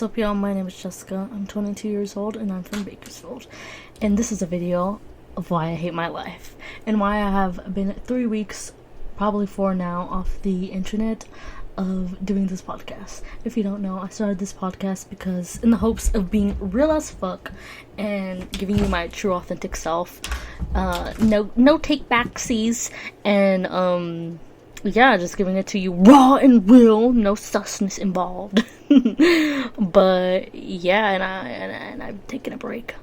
What's up, y'all? My name is Jessica. I'm 22 years old and I'm from Bakersfield. And this is a video of why I hate my life and why I have been 3 weeks, probably 4 now, off the internet of doing this podcast. If you don't know, I started this podcast because in the hopes of being real as fuck and giving you my true authentic self. No take backsies, and yeah, just giving it to you raw and real, no susness involved. But yeah, and I've taken a break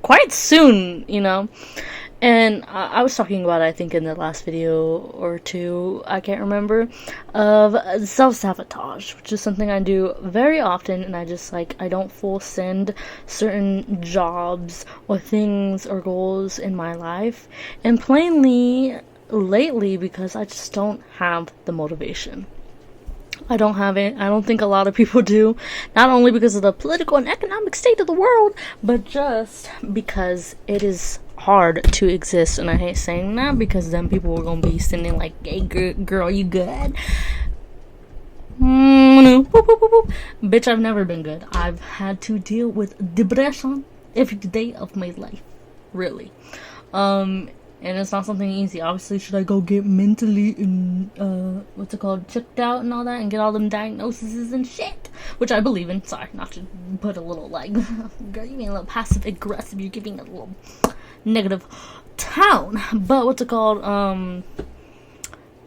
quite soon, and I was talking about, I think in the last video or two, I can't remember, of self-sabotage, which is something I do very often, and I just, I don't full send certain jobs or things or goals in my life, and plainly, lately, because I just don't have the motivation. I don't have it. I don't think a lot of people do. Not only because of the political and economic state of the world, but just because it is hard to exist. And I hate saying that because then people are going to be sending like, hey girl, you good? Bitch, I've never been good. I've had to deal with depression every day of my life. Really. And it's not something easy. Obviously, should I go get mentally checked out and all that and get all them diagnoses and shit, which I believe in. Sorry, not to put a little girl, you being a little passive aggressive. You're giving a little negative tone. But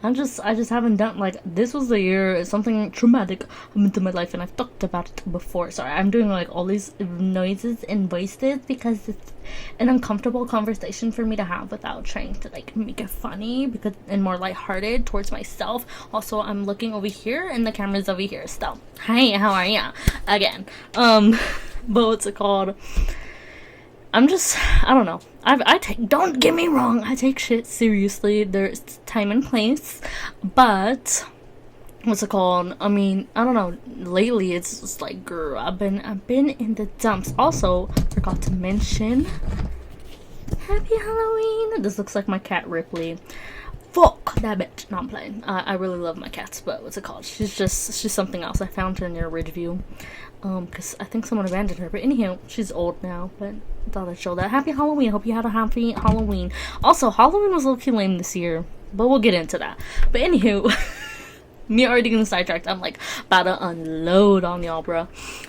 I just haven't done, this was the year something traumatic happened to my life, and I've talked about it before. Sorry, I'm doing all these noises and voices because it's an uncomfortable conversation for me to have without trying to make it funny and more lighthearted towards myself. Also, I'm looking over here and the camera's over here still. Hi, how are ya? Again. But I don't know. Don't get me wrong, I take shit seriously. There's time and place, but I mean, I don't know. Lately, it's just girl, I've been in the dumps. Also, forgot to mention, Happy Halloween. This looks like my cat Ripley. Fuck that bitch. No, I'm playing. I really love my cats, but she's something else. I found her near Ridgeview, because I think someone abandoned her. But anyhow, she's old now, but I thought I'd show that. Happy Halloween. Hope you had a happy Halloween. Also, Halloween was low-key lame this year, but we'll get into that. But anywho, me already getting sidetracked. I'm about to unload on y'all, bro.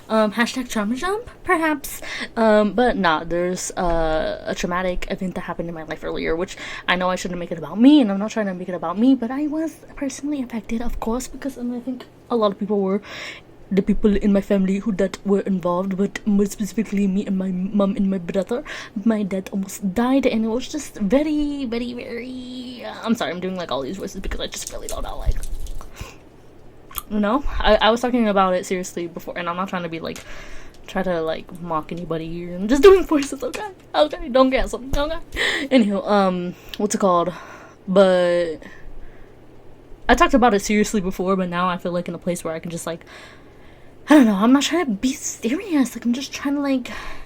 Hashtag trauma jump, perhaps. But nah, there's a traumatic event that happened in my life earlier, which I know I shouldn't make it about me, and I'm not trying to make it about me, but I was personally affected, of course, because I think a lot of people were. The people in my family that were involved, but more specifically me and my mom and my brother. My dad almost died, and it was just very, very, very. I'm sorry, I'm doing all these voices because I just really don't know. I was talking about it seriously before, and I'm not trying to be try to mock anybody here. I'm just doing voices, okay? Okay, don't cancel me, okay? Anywho, what's it called? But I talked about it seriously before, but now I feel in a place where I can just I don't know, I'm not trying to be serious. I'm just trying to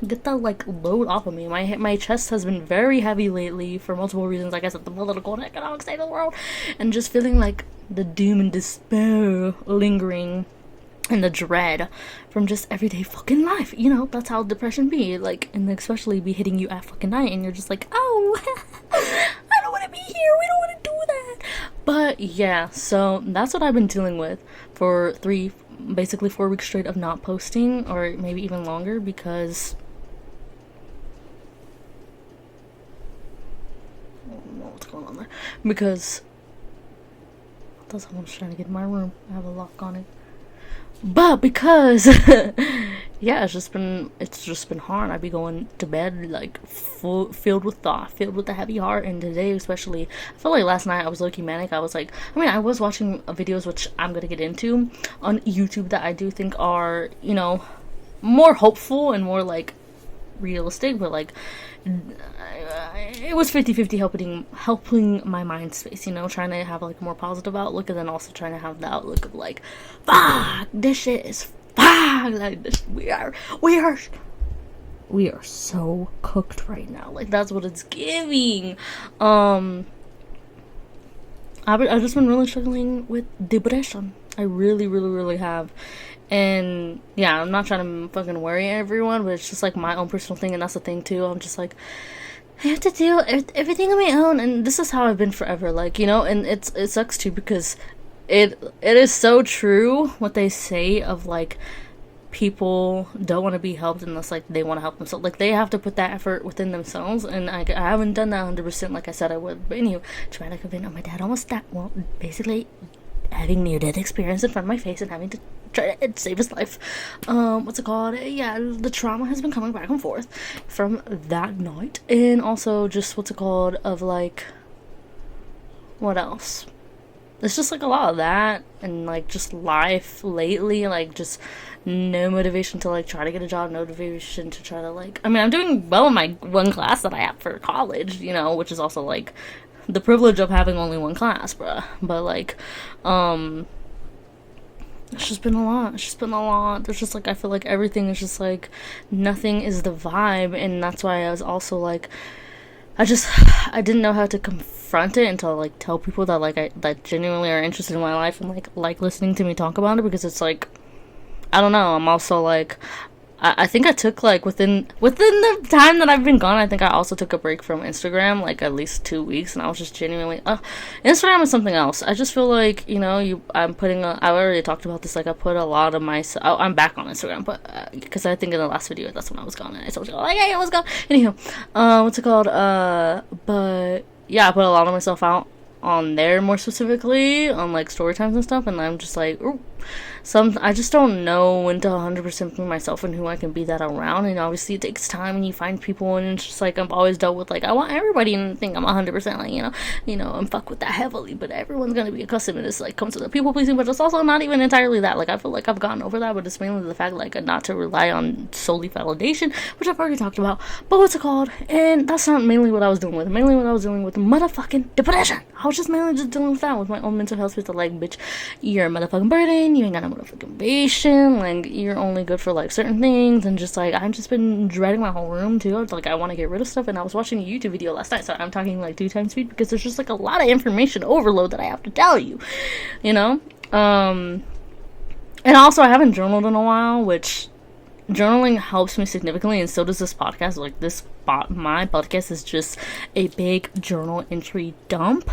get that load off of me. My chest has been very heavy lately for multiple reasons. Like I said, the political and economic state of the world, and just feeling the doom and despair lingering, and the dread from just everyday fucking life. That's how depression be. And especially be hitting you at fucking night, and you're just oh, I don't want to be here. We don't want to do that. But yeah, so that's what I've been dealing with for basically 4 weeks straight of not posting, or maybe even longer, because I don't know what's going on there. Because that's how I'm trying to get in my room. I have a lock on it. But because yeah, it's just been hard. I'd be going to bed filled with thought, filled with a heavy heart, and today especially, I feel last night I was low-key manic. I was watching videos, which I'm gonna get into, on YouTube that I do think are, more hopeful and more realistic, but it was 50-50 helping my mind space, trying to have a more positive outlook, and then also trying to have the outlook of fuck, this shit is fuck, we are so cooked right now. That's what it's giving. I've just been really struggling with depression. I really, really, really have. And yeah, I'm not trying to fucking worry everyone, but it's just like my own personal thing, and that's the thing too. I'm just like, I have to do everything on my own, and this is how I've been forever. Like, you know, and it sucks too, because it is so true what they say of like, people don't want to be helped unless like they want to help themselves. Like, they have to put that effort within themselves, and I haven't done that 100% like I said I would. But anyway, trying to convince my dad almost died. Well, basically having near-death experience in front of my face and having to try to save his life. What's it called? Yeah, the trauma has been coming back and forth from that night. And also just, what's it called, of like, what else? It's just like a lot of that, and like just life lately, like just no motivation to like try to get a job, no motivation to try to like, I mean, I'm doing well in my one class that I have for college, you know, which is also like the privilege of having only one class, bruh. But like, it's just been a lot. It's just been a lot. There's just like, I feel like everything is just like, nothing is the vibe, and that's why I was also like, I didn't know how to confront it until like tell people that like that genuinely are interested in my life and like listening to me talk about it, because it's like, I don't know. I'm also like, I think I took like within the time that I've been gone, I think I also took a break from Instagram, like at least 2 weeks, and I was just genuinely Instagram is something else. I just feel like, you know, I already talked about this, like I put a lot of myself, I'm back on Instagram, but because I think in the last video that's when I was gone, and I told you like, hey, I was gone. Anyhow, what's it called, but yeah, I put a lot of myself out on there, more specifically on like story times and stuff, and I'm just like, ooh, I just don't know when to 100% be myself and who I can be that around. And obviously it takes time, and you find people, and it's just like, I've always dealt with like, I want everybody to think I'm 100% like, you know, I'm fuck with that heavily, but everyone's gonna be accustomed to this, like, comes to the people pleasing. But it's also not even entirely that, like, I feel like I've gotten over that, but it's mainly the fact like not to rely on solely validation, which I've already talked about. But what's it called, and that's not mainly what I was dealing with. Mainly what I was dealing with, motherfucking depression. I was just mainly just dealing with that, with my own mental health, with the like, bitch, you're a motherfucking burden, you ain't got no motherfucking patient, like, you're only good for like certain things. And just like, I've just been dreading my whole room too. I was like, I want to get rid of stuff. And I was watching a YouTube video last night, so I'm talking like 2 times speed, because there's just like a lot of information overload that I have to tell you, you know. And also I haven't journaled in a while, which journaling helps me significantly, and so does this podcast. Like, my podcast is just a big journal entry dump,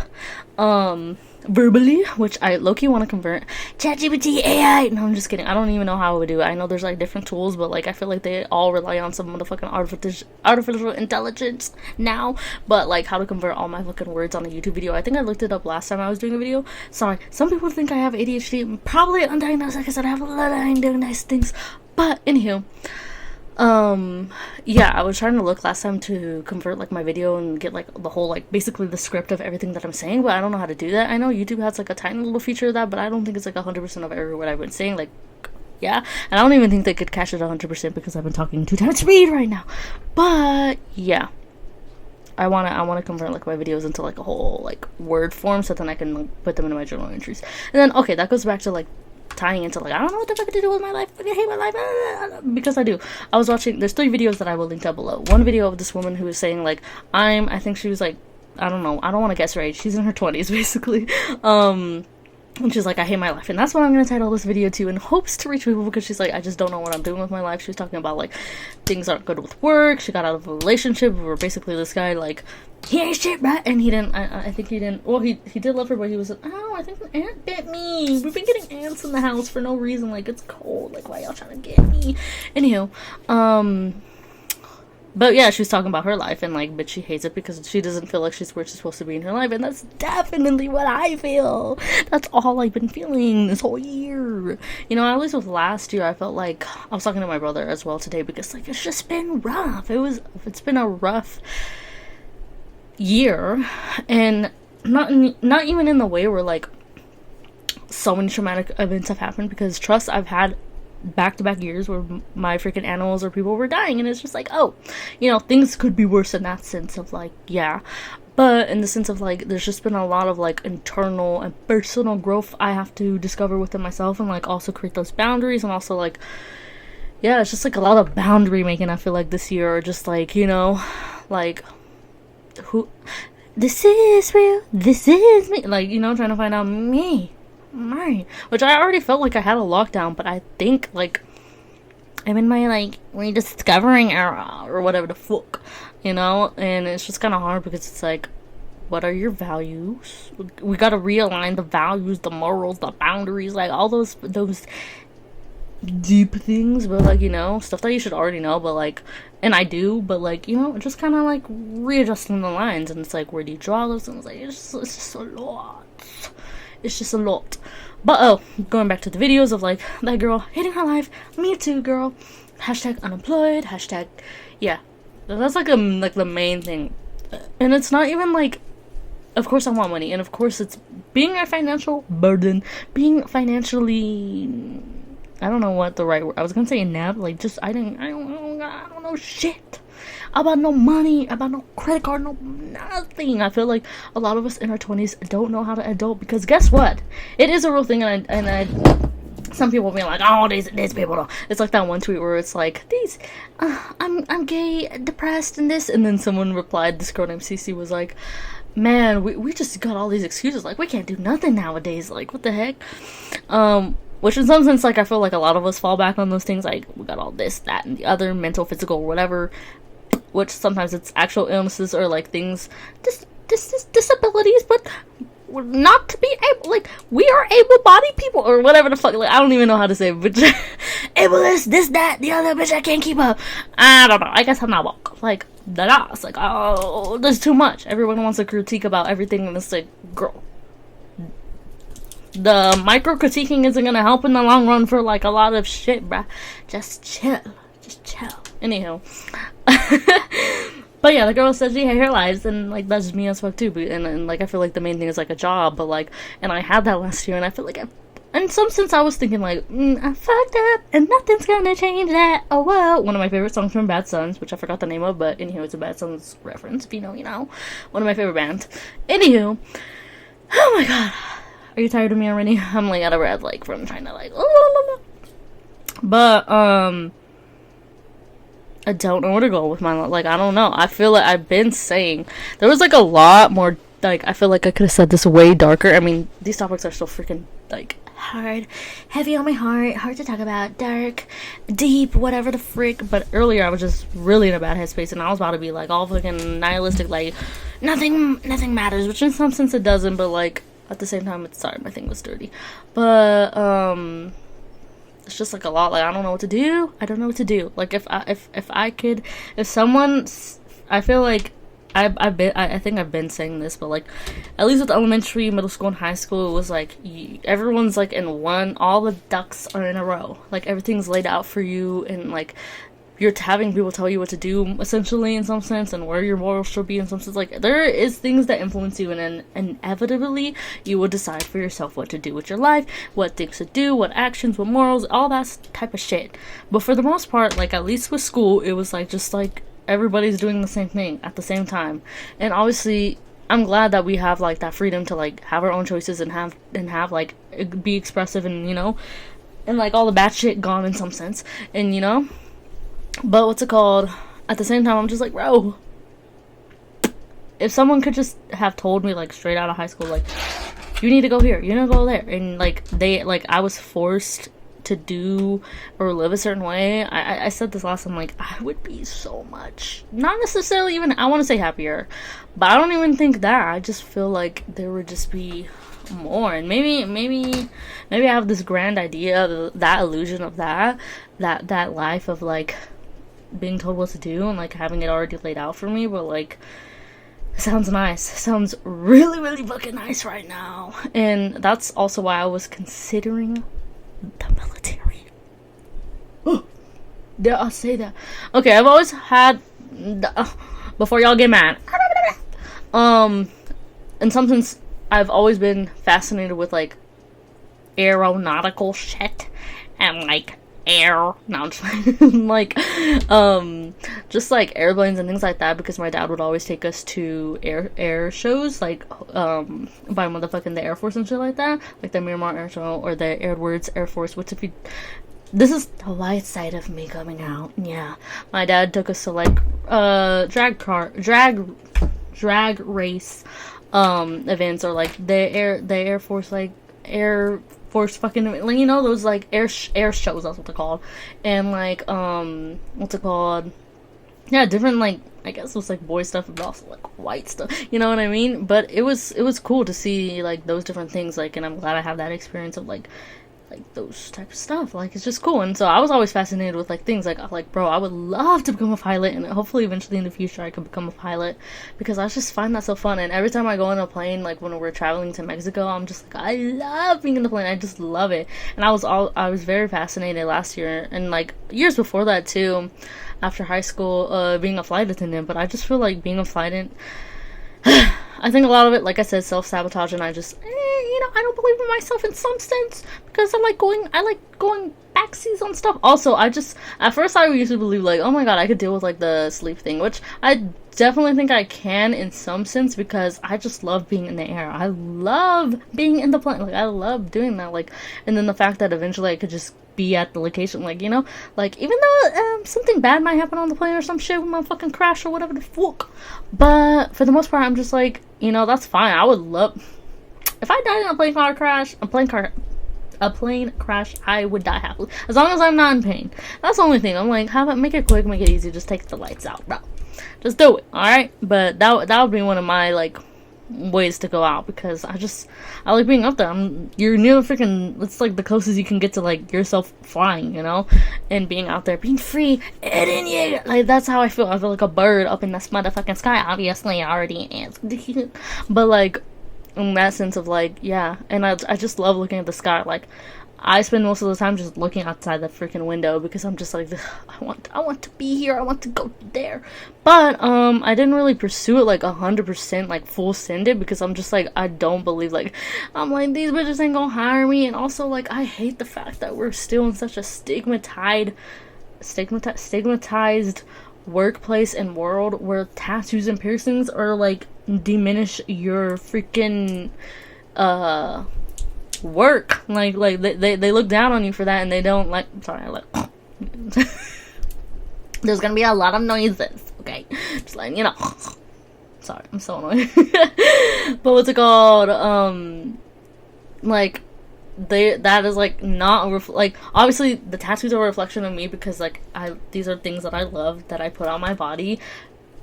verbally, which I low-key want to convert. ChatGPT AI. No, I'm just kidding. I don't even know how I would do it. I know there's like different tools, but like I feel like they all rely on some motherfucking artificial intelligence now. But like, how to convert all my fucking words on a YouTube video, I think I looked it up last time I was doing a video. Sorry, some people think I have ADHD. Probably undiagnosed. Like I said, I have a lot of undiagnosed things. But anywho, yeah, I was trying to look last time to convert like my video and get like the whole, like, basically the script of everything that I'm saying, but I don't know how to do that. I know YouTube has like a tiny little feature of that, but I don't think it's like 100% of every word I've been saying. Like, yeah, and I don't even think they could catch it 100% because I've been talking 2 times speed right now. But yeah, I wanna convert like my videos into like a whole like word form, so then I can like, put them into my journal entries. And then okay, that goes back to like tying into like, I don't know what the fuck to do with my life, I hate my life, because I do. I was watching, there's 3 videos that I will link down below. One video of this woman who was saying like, I think she was like, I don't know, I don't want to guess her age, she's in her 20s basically, and she's like, I hate my life. And that's what I'm going to title this video to, in hopes to reach people, because she's like, I just don't know what I'm doing with my life. She was talking about like, things aren't good with work. She got out of a relationship where basically this guy, like, he ain't shit, right? And he didn't, I think he didn't, well, he did love her, but he was like, oh, I think an ant bit me. We've been getting ants in the house for no reason. Like, it's cold. Like, why y'all trying to get me? Anywho, but yeah, she was talking about her life, and like, but she hates it because she doesn't feel like she's where she's supposed to be in her life, and that's definitely what I feel. That's all I've been feeling this whole year. You know, at least with last year, I felt like, I was talking to my brother as well today, because like, it's just been rough. It's been a rough year, and not even in the way where like so many traumatic events have happened, because trust, I've had back-to-back years where my freaking animals or people were dying, and it's just like, oh, you know, things could be worse in that sense of like, yeah, but in the sense of like, there's just been a lot of like internal and personal growth I have to discover within myself, and like also create those boundaries, and also like, yeah, it's just like a lot of boundary making, I feel like, this year, or just like, you know, like, who, this is real, this is me, like, you know, trying to find out me, Right. Which I already felt like I had a lockdown, but I think, like, I'm in my, like, rediscovering era or whatever the fuck, you know? And it's just kind of hard because it's like, what are your values? We gotta realign the values, the morals, the boundaries, like, all those deep things, but, like, you know, stuff that you should already know, but, like, and I do, but, like, you know, just kind of, like, readjusting the lines, and it's like, where do you draw those? And it's like, it's just a lot. It's just a lot. But, oh, going back to the videos of, like, that girl hating her life, me too, girl, hashtag unemployed, hashtag, yeah, that's, like, the main thing, and it's not even, like, of course I want money, and of course it's being a financial burden, being financially, I don't know what the right word, I was gonna say inept, like, just, I don't know shit about no money, about no credit card, no nothing. I feel like a lot of us in our 20s don't know how to adult, because guess what? It is a real thing, and I some people be like, oh, these people don't. It's like that one tweet where it's like, I'm gay, depressed, and this, and then someone replied, this girl named Cece was like, man, we just got all these excuses, like, we can't do nothing nowadays, like, what the heck? Which in some sense, like, I feel like a lot of us fall back on those things, like, we got all this, that, and the other, mental, physical, whatever, which sometimes it's actual illnesses or, like, things, disabilities, but not to be able, like, we are able-bodied people, or whatever the fuck, like, I don't even know how to say it, but ableist, this, that, the other, bitch, I can't keep up, I don't know, I guess I'm not woke, like, it's like, oh, there's too much, everyone wants to critique about everything, and it's like, girl, the micro-critiquing isn't gonna help in the long run for, like, a lot of shit, bruh, just chill, anywho, but yeah, the girl said she had her lives, and, like, that's just me as fuck too, but, and like, I feel like the main thing is, like, a job, but, like, and I had that last year, and I feel like in some sense, I was thinking, like, I fucked up, and nothing's gonna change that, oh well. One of my favorite songs from Bad Sons, which I forgot the name of, but anywho, it's a Bad Sons reference, if you know, you know. One of my favorite bands. Anywho, oh my god. Are you tired of me already? I'm, like, out of breath, like, from trying to, like, but, I don't know where to go with my life. Like, I don't know. I feel like I've been saying, there was, like, a lot more, like, I feel like I could have said this way darker. I mean, these topics are so freaking, like, hard, heavy on my heart, hard to talk about, dark, deep, whatever the frick, but earlier I was just really in a bad headspace, and I was about to be, like, all fucking nihilistic, like, nothing matters, which in some sense it doesn't, but, like, at the same time, it's, sorry, my thing was dirty, but, it's just, like, a lot, like, I don't know what to do, like, if someone, I feel like, I think I've been saying this, but, like, at least with elementary, middle school, and high school, it was, like, everyone's, like, in one, all the ducks are in a row, like, everything's laid out for you, and, like, you're having people tell you what to do, essentially, in some sense, and where your morals should be, in some sense, like, there is things that influence you, and then, inevitably, you will decide for yourself what to do with your life, what things to do, what actions, what morals, all that type of shit, but for the most part, like, at least with school, it was, like, just, like, everybody's doing the same thing at the same time, and obviously I'm glad that we have, like, that freedom to, like, have our own choices and have like, be expressive, and, you know, and, like, all the bad shit gone in some sense, and, you know, but what's it called, at the same time, I'm just like, bro, if someone could just have told me, like, straight out of high school, like, you need to go here, you need to go there, and, like, I was forced to do or live a certain way, I said this last time, like, I would be so much, not necessarily even, I want to say happier, but I don't even think that, I just feel like there would just be more, and maybe I have this grand idea, that illusion of that life of, like, being told what to do, and, like, having it already laid out for me, but, like, it sounds nice, it sounds really, really fucking nice right now, and that's also why I was considering the military. Dare I say that? Okay, I've always had, before y'all get mad, in some sense, I've always been fascinated with, like, aeronautical shit, and, like, like, just, like, airplanes and things like that, because my dad would always take us to air shows, like, by motherfucking the Air Force and shit like that, like the Miramar Air Show, or the Edwards Air Force, which if you, this is the light side of me coming out, yeah, my dad took us to, like, drag race, events, or, like, the Air Force, like, Air Force fucking, like, you know, those like air shows, that's what they're called, and like what's it called? Yeah, different, like, I guess it was like boy stuff, but also like white stuff, you know what I mean? But it was cool to see like those different things, like, and I'm glad I have that experience of like those type of stuff. Like, it's just cool. And so I was always fascinated with like things like bro, I would love to become a pilot, and hopefully eventually in the future I could become a pilot, because I just find that so fun. And every time I go in a plane, like when we're traveling to Mexico, I'm just like, I love being in the plane. I just love it. And I was very fascinated last year, and like years before that too, after high school, being a flight attendant. But I just feel like being a flight attendant, I think a lot of it, like I said, self-sabotage, and I just, you know, I don't believe in myself in some sense, because I like going backseas on stuff. Also, at first I used to believe, like, oh my god, I could deal with, like, the sleep thing, which I definitely think I can in some sense, because I just love being in the air. I love being in the plane. Like, I love doing that, like, and then the fact that eventually I could just be at the location, like, you know, like, even though something bad might happen on the plane or some shit with my fucking crash or whatever the fuck, but for the most part, I'm just like, you know, that's fine. I would love, if I died in a plane crash, I would die happily, as long as I'm not in pain. That's the only thing. I'm like, make it quick, make it easy, just take the lights out, bro. Just do it, alright? But that would be one of my, like, ways to go out, because I like being up there. You're near freaking, it's like the closest you can get to like yourself flying, you know, and being out there, being free, and in yeah, like, that's how I feel. I feel like a bird up in this motherfucking sky. Obviously I already am, but like in that sense of like, yeah. And I just love looking at the sky. Like, I spend most of the time just looking outside the freaking window, because I'm just like, I want to be here, I want to go there. But I didn't really pursue it like 100%, like full send it, because I'm just like, I don't believe, like, I'm like, these bitches ain't gonna hire me. And also, like, I hate the fact that we're still in such a stigmatized workplace and world where tattoos and piercings are like diminish your freaking work. Like they look down on you for that, and they don't like, sorry, I like there's gonna be a lot of noises, okay, just letting you know. Sorry, I'm so annoyed. But what's it called, like, that is like not like, obviously the tattoos are a reflection of me, because like these are things that I love, that I put on my body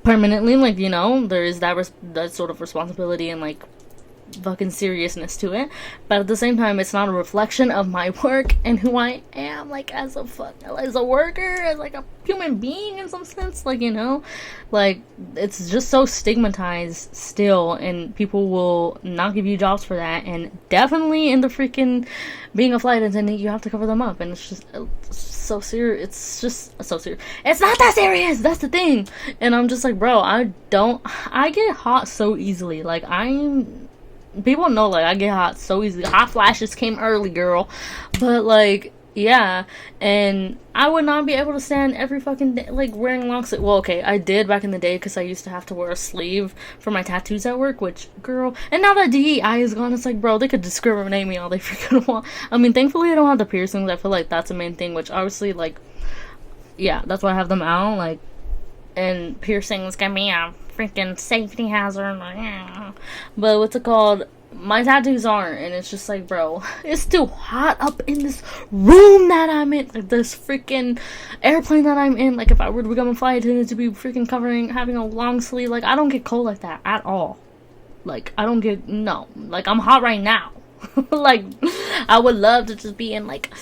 permanently. Like, you know, there is that sort of responsibility and like fucking seriousness to it, but at the same time, it's not a reflection of my work and who I am, like, as a worker, as like a human being in some sense. Like, you know, like, it's just so stigmatized still, and people will not give you jobs for that. And definitely in the freaking being a flight attendant, you have to cover them up, and it's just so serious. It's just so serious. It's not that serious, that's the thing. And I'm just like, bro, I get hot so easily. Like, people know, like, I get hot so easily. Hot flashes came early, girl. But, like, yeah. And I would not be able to stand every fucking day, like, wearing long sleeve. Well, okay, I did back in the day, because I used to have to wear a sleeve for my tattoos at work, which, girl. And now that DEI is gone, it's like, bro, they could discriminate me all they freaking want. I mean, thankfully I don't have the piercings. I feel like that's the main thing, which obviously, like, yeah, that's why I have them out, like, and piercings can be a freaking safety hazard. But what's it called? My tattoos aren't, and it's just like, bro, it's too hot up in this room that I'm in, like this freaking airplane that I'm in. Like, if I were to become a flight attendant, to be freaking having a long sleeve, like, I don't get cold like that at all. Like, I don't get, no, like, I'm hot right now. Like, I would love to just be in, like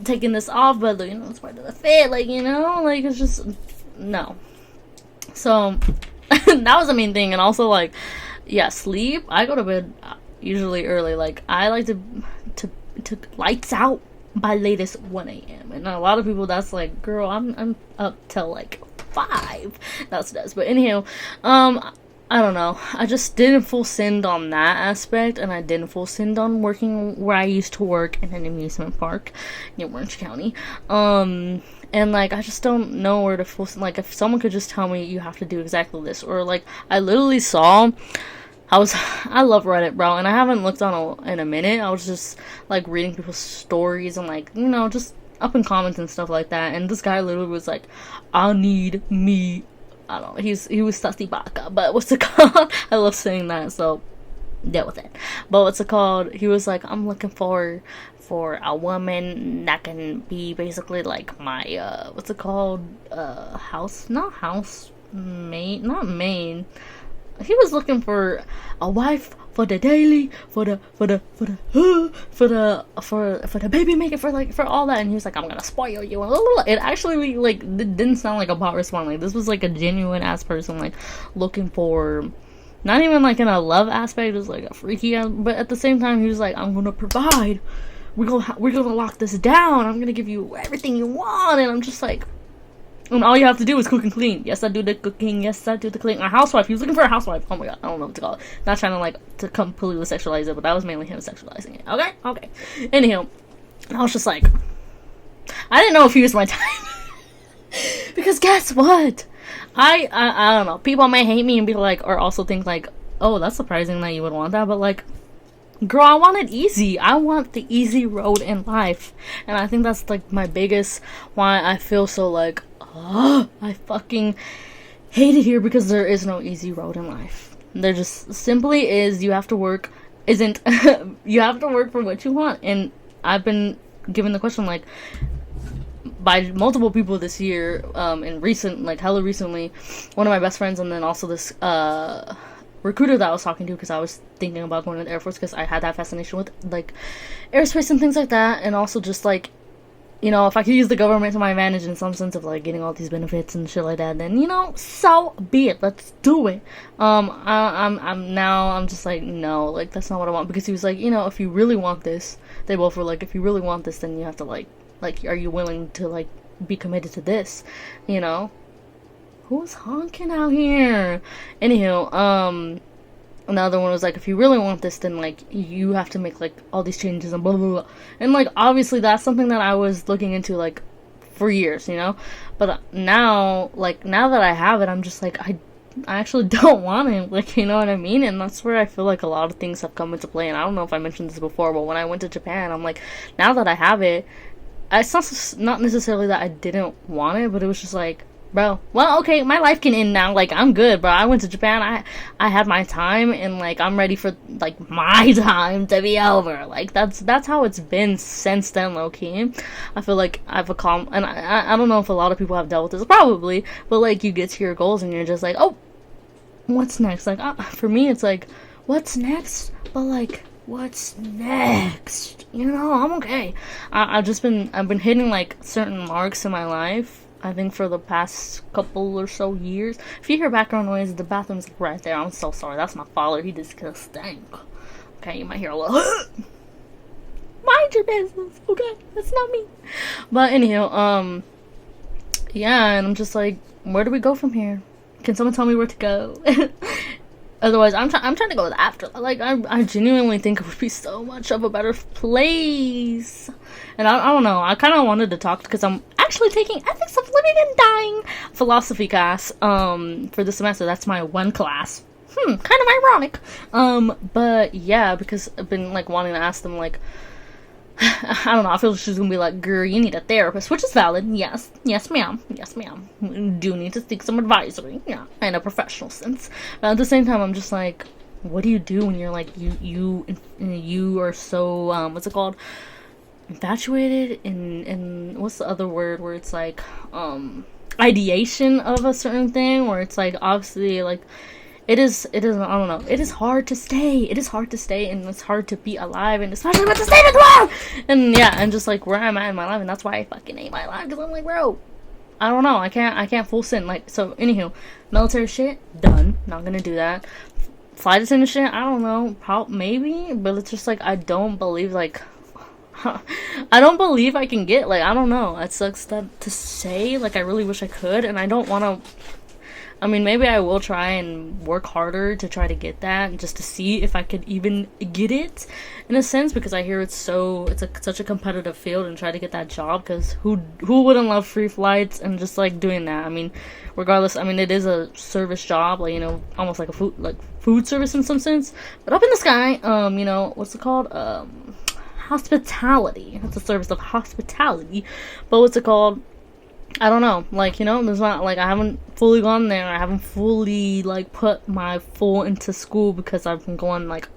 taking this off, but, you know, it's part of the fit, like, you know, like, it's just, no. So, that was the main thing. And also, like, yeah, sleep. I go to bed usually early. Like, I like to lights out by latest 1 a.m. And a lot of people, that's like, girl, I'm up till like 5. That's nuts. But anyhow, I don't know. I just didn't full send on that aspect, and I didn't full send on working where I used to work in an amusement park in Orange County. And, like, I just don't know where to full send. Like, if someone could just tell me, you have to do exactly this. Or, like, I literally saw, I love Reddit, bro, and I haven't looked on in a minute. I was just, like, reading people's stories and, like, you know, just up in comments and stuff like that. And this guy literally was like, I need me, I don't know, he was Sassy Baka, but what's it called? I love saying that, so deal with it. But what's it called? He was like, I'm looking for a woman that can be basically like my what's it called? Not maid. He was looking for a wife for the daily, for the baby making, for all that. And he was like, I'm gonna spoil you. It actually like didn't sound like a bot response. Like this was like a genuine ass person like looking for, not even like in a love aspect, it was like a freaky, but at the same time he was like, I'm gonna provide. We're gonna lock this down. I'm gonna give you everything you want. And I'm just like, and all you have to do is cook and clean. Yes, I do the cooking. Yes, I do the cleaning. A housewife. He was looking for a housewife. Oh my god, I don't know what to call it. Not trying to like to completely sexualize it, but that was mainly him sexualizing it. Okay. Anyhow, I was just like, I didn't know if he was my type. Because guess what? I don't know. People may hate me and be like, or also think like, oh, that's surprising that you would want that, but like, girl, I want it easy. I want the easy road in life. And I think that's like my biggest, why I feel so like, I fucking hate it here, because there is no easy road in life. There just simply is. You have to work. You have to work for what you want. And I've been given the question like by multiple people this year, and hella recently, one of my best friends, and then also this recruiter that I was talking to, because I was thinking about going to the Air Force because I had that fascination with like airspace and things like that. And also just like, you know, if I could use the government to my advantage in some sense of like getting all these benefits and shit like that, then, you know, so be it. Let's do it. I'm just like, no, like that's not what I want. Because he was like, you know, if you really want this, they both were like, if you really want this, then you have to like, are you willing to like be committed to this, you know? Who's honking out here? Anywho, another one was like, if you really want this, then like you have to make like all these changes and blah blah blah. And like obviously that's something that I was looking into like for years, you know. But now that I have it, I'm just like, I actually don't want it, like, you know what I mean? And that's where I feel like a lot of things have come into play. And I don't know if I mentioned this before, but when I went to Japan, I'm like, now that I have it, it's not necessarily that I didn't want it, but it was just like, bro, well, okay, my life can end now. Like, I'm good, bro. I went to Japan. I had my time, and like I'm ready for like my time to be over. Like that's how it's been since then, low key. I feel like I've accomplished, and I don't know if a lot of people have dealt with this, probably, but like you get to your goals and you're just like, oh, what's next? Like for me, it's like, what's next? But like, what's next? You know, I'm okay. I've been hitting like certain marks in my life, I think, for the past couple or so years. If you hear background noise, the bathroom's right there. I'm so sorry. That's my father. He disgusting. Okay, you might hear a little mind your business, okay? That's not me. But anyhow, yeah, and I'm just like, where do we go from here? Can someone tell me where to go? Otherwise, I'm trying to go with after. Like, I genuinely think it would be so much of a better place. And I don't know. I kind of wanted to talk because I'm actually taking ethics of living and dying philosophy class for this semester. That's my one class. Kind of ironic. But yeah, because I've been like wanting to ask them like, I don't know, I feel like she's gonna be like, girl, you need a therapist, which is valid. Yes ma'am, you do need to seek some advisory, yeah, in a professional sense. But at the same time, I'm just like, what do you do when you're like, you are so, what's it called, infatuated in what's the other word where it's like, ideation of a certain thing, where it's like, obviously, like, it is, I don't know, it is hard to stay, and it's hard to be alive, and especially with the state of the world, and yeah, and just like where I'm at in my life, and that's why I fucking hate my life, because I'm like, bro, I don't know, I can't full send, like, so, anywho, military shit, done, not gonna do that. Flight attendant shit, I don't know, maybe, but it's just like, I don't believe, like, I don't believe I can get, like, I don't know, it sucks that to say, like, I really wish I could, and I don't want to, I mean, maybe I will try and work harder to try to get that, just to see if I could even get it, in a sense, because I hear it's such a competitive field, and try to get that job, because who wouldn't love free flights, and just, like, doing that, I mean, regardless, I mean, it is a service job, like, you know, almost like a food service in some sense, but up in the sky, you know, what's it called, hospitality, it's a service of hospitality, but what's it called, I don't know, like, you know, there's not, like, I haven't fully gone there, I haven't fully, like, put my full into school, because I've been going, like,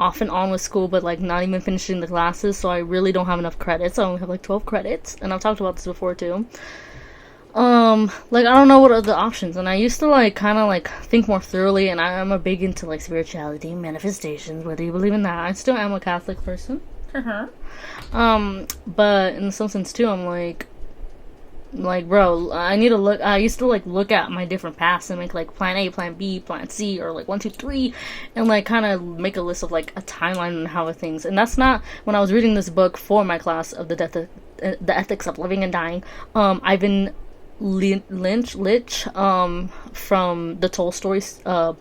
off and on with school, but like not even finishing the classes, so I really don't have enough credits. I only have like 12 credits, and I've talked about this before too. Like, I don't know what are the options, and I used to like kind of like think more thoroughly, and I'm a big into like spirituality, manifestations, whether you believe in that. I still am a Catholic person. But in some sense too, I'm like, bro, I need to look. I used to like look at my different paths and make like plan A, plan B, plan C, or like 1, 2, 3, and like kind of make a list of like a timeline and how things. And that's not when I was reading this book for my class of the ethics of living and dying. Ivan Lich, from the Tolstoy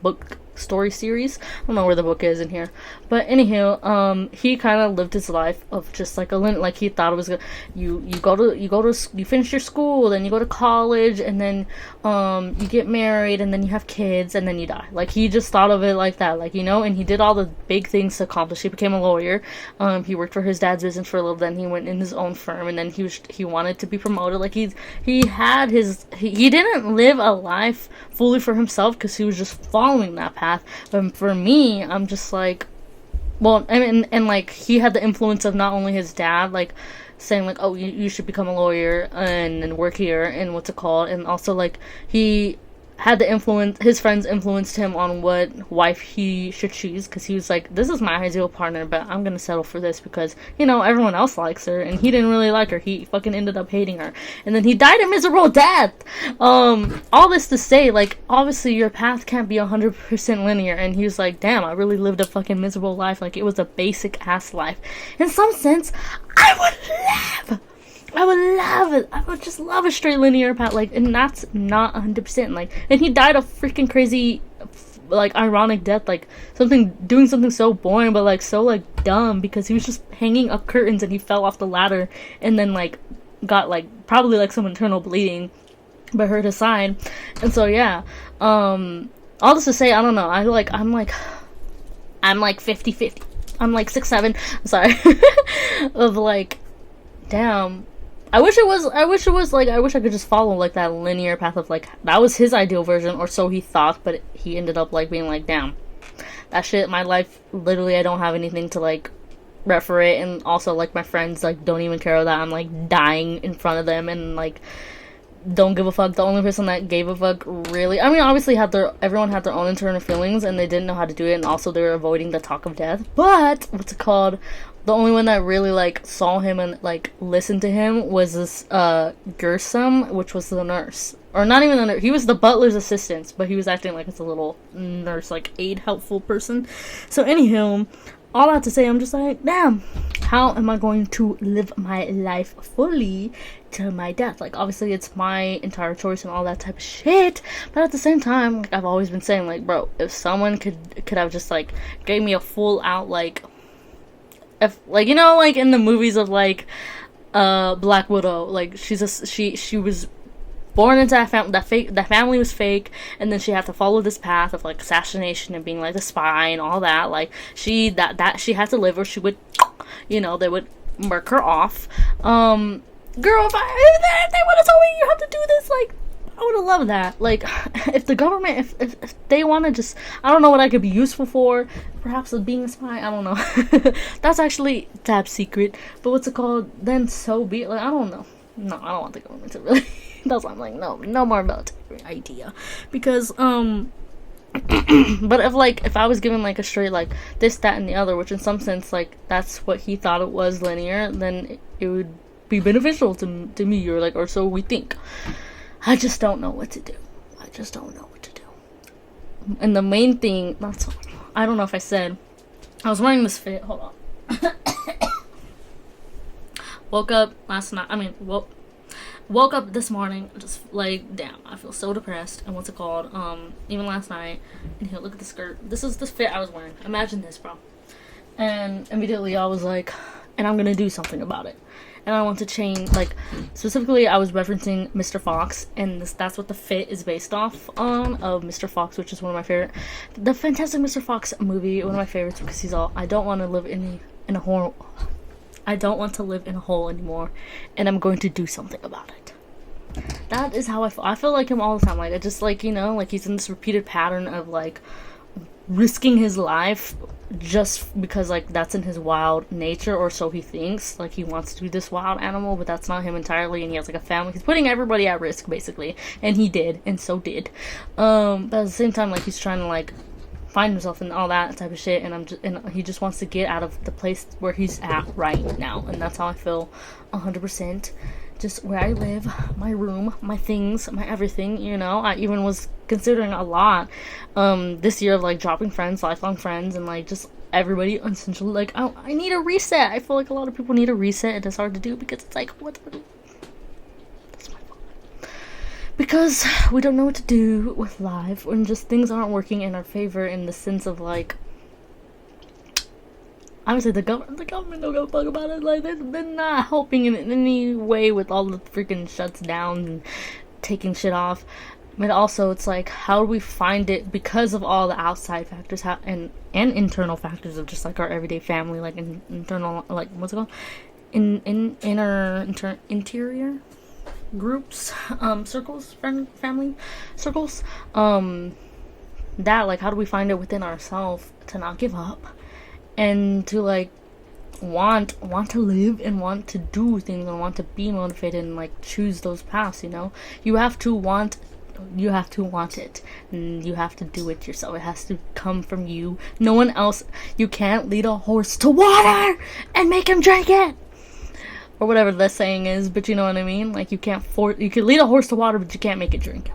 book story series. I don't know where the book is in here, but anywho, he kind of lived his life of just like like he thought it was good. You finish your school, then you go to college, and then you get married, and then you have kids, and then you die. Like, he just thought of it like that, like, you know. And he did all the big things to accomplish. He became a lawyer. He worked for his dad's business for a little, then he went in his own firm, and then he wanted to be promoted. Like, he didn't live a life fully for himself because he was just following that path. But for me, I'm just like, well, and like, he had the influence of not only his dad, like, saying like, oh, you should become a lawyer and work here, and what's it called, and also like, he had the influence, his friends influenced him on what wife he should choose, because he was like, this is my ideal partner, but I'm gonna settle for this because, you know, everyone else likes her, and he didn't really like her. He fucking ended up hating her, and then he died a miserable death. All this to say, like, obviously your path can't be 100% linear, and he was like, damn, I really lived a fucking miserable life. Like, it was a basic ass life. In some sense, I would love it. I would just love a straight linear path, like, and that's not 100%. Like, and he died a freaking crazy, like, ironic death, like, doing something so boring, but like so like dumb, because he was just hanging up curtains and he fell off the ladder, and then like got like probably like some internal bleeding, but hurt his side. And so yeah, all this to say, I don't know. I'm like 50-50. I'm like 6'7". I'm sorry, of like, damn. I wish I could just follow like that linear path of like, that was his ideal version, or so he thought, but he ended up like being like, damn, that shit, my life, literally, I don't have anything to like refer it, and also like my friends like don't even care that I'm like dying in front of them, and like don't give a fuck. The only person that gave a fuck, really, I mean, obviously everyone had their own internal feelings, and they didn't know how to do it, and also they were avoiding the talk of death. But what's it called? The only one that really like saw him and like listened to him was this Gersum, which was the nurse, or not even the nurse. He was the butler's assistant, but he was acting like it's a little nurse, like aid, helpful person. So anywho, all that to say, I'm just like, damn, how am I going to live my life fully to my death? Like, obviously it's my entire choice and all that type of shit, but at the same time, like, I've always been saying, like, bro, if someone could have just like gave me a full out, like, if, like, you know, like in the movies of like Black Widow, like, she was born into that family was fake, and then she had to follow this path of like assassination and being like a spy and all that. Like, she had to live, or she would, you know, they would murk her off. Girl, if they would have told me you have to do this, like, I would have loved that. Like, if the government, if they want to just, I don't know what I could be useful for, perhaps as being a spy, I don't know. That's actually top secret, but what's it called, then so be it. Like, I don't know. No, I don't want the government to really. That's why I'm like, no more military idea, because but if I was given like a straight like this, that, and the other, which in some sense like that's what he thought it was, linear, then it would be beneficial to me, or like, or so we think. I just don't know what to do. And the main thing, I don't know if I said, I was wearing this fit. Hold on. Woke up last night. Woke up this morning, just like, damn, I feel so depressed. And what's it called? Even last night. And here, look at the skirt. This is the fit I was wearing. Imagine this, bro. And immediately I was like, and I'm gonna do something about it. And I want to change, like, specifically I was referencing Mr. Fox, and that's what the fit is based off on, of Mr. Fox, which is one of my favorite, the Fantastic Mr. Fox movie, one of my favorites, because he's all, I don't want to live in a hole. I don't want to live in a hole anymore, and I'm going to do something about it. That is how I feel. I feel like him all the time. Like, I just, like, you know, like, he's in this repeated pattern of, like, risking his life just because like that's in his wild nature, or so he thinks. Like he wants to be this wild animal, but that's not him entirely, and he has like a family. He's putting everybody at risk basically, and he did, and so did. But at the same time, like he's trying to like find himself and all that type of shit, and he just wants to get out of the place where he's at right now, and that's how I feel 100%. Just where I live, my room, my things, my everything, you know. I even was considering a lot this year of like dropping friends, lifelong friends, and like just everybody essentially like, oh, I need a reset. I feel like a lot of people need a reset, and it's hard to do because it's like, what? That's my fault. Because we don't know what to do with life when just things aren't working in our favor, in the sense of like, honestly, the government don't give a fuck about it. Like, they're not helping in any way with all the freaking shuts down and taking shit off. But also, it's like, how do we find it because of all the outside factors and internal factors of just like our everyday family, like internal, like what's it called, interior groups, circles, family circles. That, like, how do we find it within ourselves to not give up? And to like want to live and want to do things and want to be motivated and like choose those paths, you know. You have to want it, and you have to do it yourself. It has to come from you, no one else. You can't lead a horse to water and make him drink it, or whatever the saying is, but you know what I mean. Like, you can lead a horse to water, but you can't make it drink,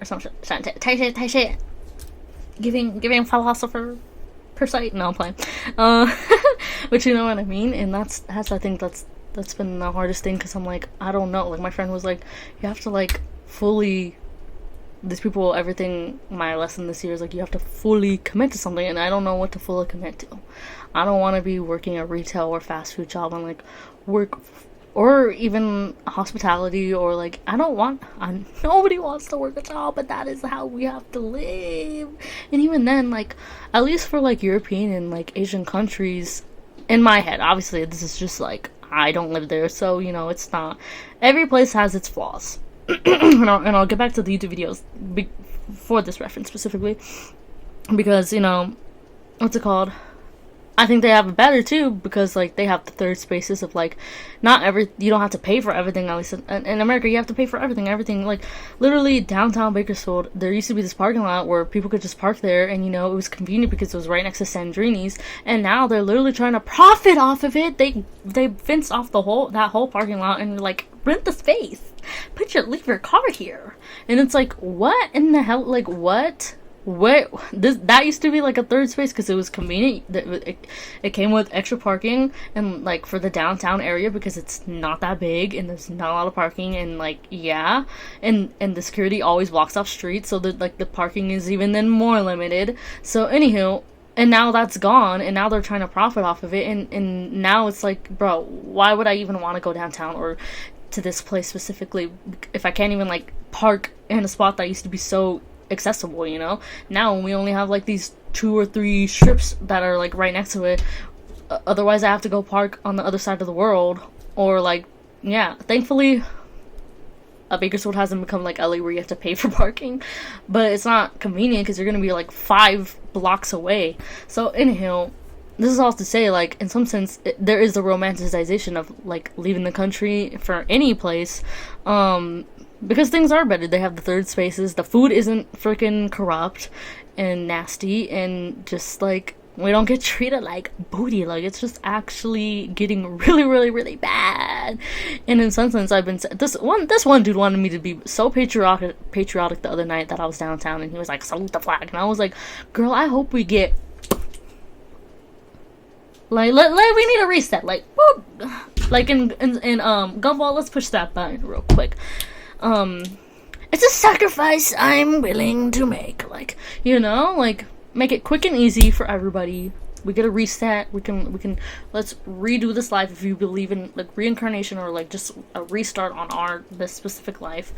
or some shit. Type shit. Giving philosopher per se. No, I'm playing. But you know what I mean. And that's I think that's been the hardest thing, because I'm like, I don't know. Like, my friend was like, you have to like fully, these people, everything, my lesson this year is like, you have to fully commit to something, and I don't know what to fully commit to. I don't want to be working a retail or fast food job and like work, or even hospitality, or like, nobody wants to work a job, but that is how we have to live. And even then, like, at least for like European and like Asian countries, in my head, obviously this is just like, I don't live there, so you know, it's not, every place has its flaws. and I'll get back to the YouTube videos for this reference specifically, because, you know, what's it called, I think they have it better too, because like they have the third spaces of like, you don't have to pay for everything. At least in America, you have to pay for everything. Like, literally downtown Bakersfield, there used to be this parking lot where people could just park there, and you know, it was convenient because it was right next to Sandrini's. And now they're literally trying to profit off of it. They fenced off that whole parking lot and like, rent the space. Leave your car here. And it's like, what in the hell? Like, what? That used to be like a third space because it was convenient. It came with extra parking, and like for the downtown area, because it's not that big and there's not a lot of parking, and like, yeah, and the security always blocks off streets, so that like the parking is even then more limited. So anywho, and now that's gone, and now they're trying to profit off of it, and now it's like, bro, why would I even want to go downtown or to this place specifically if I can't even like park in a spot that used to be so accessible, you know? Now we only have like these 2 or 3 strips that are like right next to it. Otherwise I have to go park on the other side of the world, or like, yeah, thankfully Bakersfield hasn't become like LA where you have to pay for parking, but it's not convenient because you're gonna be like 5 blocks away. So anyhow, this is all to say, like, in some sense, there is a romanticization of like leaving the country for any place, because things are better. They have the third spaces, the food isn't freaking corrupt and nasty, and just like, we don't get treated like booty. Like, it's just actually getting really, really, really bad. And in some sense, this one dude wanted me to be so patriotic the other night that I was downtown, and he was like, salute the flag, and I was like, girl, I hope we get like, we need a reset, like, whoop. Like in Gumball. Let's push that button real quick. It's a sacrifice I'm willing to make. Like, you know, like, make it quick and easy for everybody. We get a reset. We can let's redo this life if you believe in like reincarnation, or like just a restart on this specific life.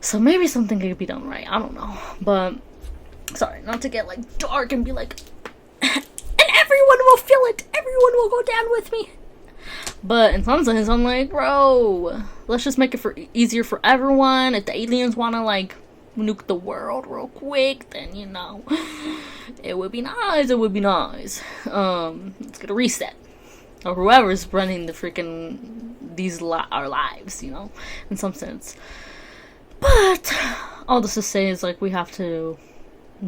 So maybe something could be done right. I don't know, but sorry, not to get like dark and be like, and everyone will feel it. Everyone will go down with me. But in some sense, I'm like, bro, let's just make it easier for everyone. If the aliens want to like nuke the world real quick, then, you know, it would be nice. It would be nice. Let's get a reset. Or whoever's running the freaking our lives, you know, in some sense. But all this to say is, like, we have to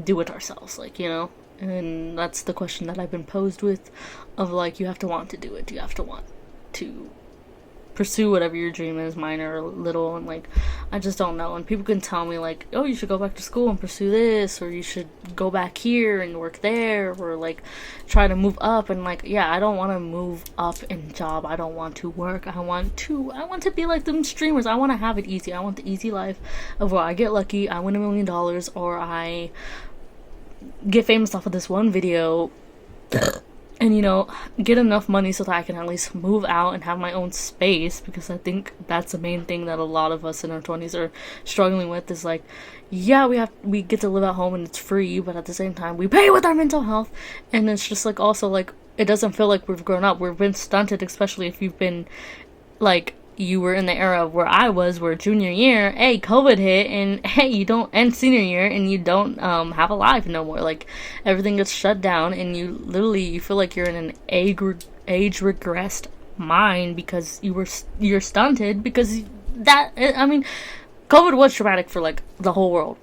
do it ourselves, like, you know. And that's the question that I've been posed with, of, like, you have to want to do it. You have to want to pursue whatever your dream is, minor or little, and, like, I just don't know. And people can tell me, like, oh, you should go back to school and pursue this, or you should go back here and work there, or, like, try to move up. And, like, yeah, I don't want to move up in job. I don't want to work. I want to be like them streamers. I want to have it easy. I want the easy life of where I get lucky, I win $1 million, or I get famous off of this one video and, you know, get enough money so that I can at least move out and have my own space, because I think that's the main thing that a lot of us in our 20s are struggling with, is like, yeah, we get to live at home and it's free, but at the same time we pay with our mental health. And it's just like, also, like, it doesn't feel like we've grown up. We've been stunted, especially if you've been, like, you were in the era where I was, where junior year, hey, COVID hit, and hey, you don't, and senior year, and you don't have a life no more. Like, everything gets shut down, and you feel like you're in an age regressed mind, because you're stunted, because that, I mean, COVID was traumatic for, like, the whole world.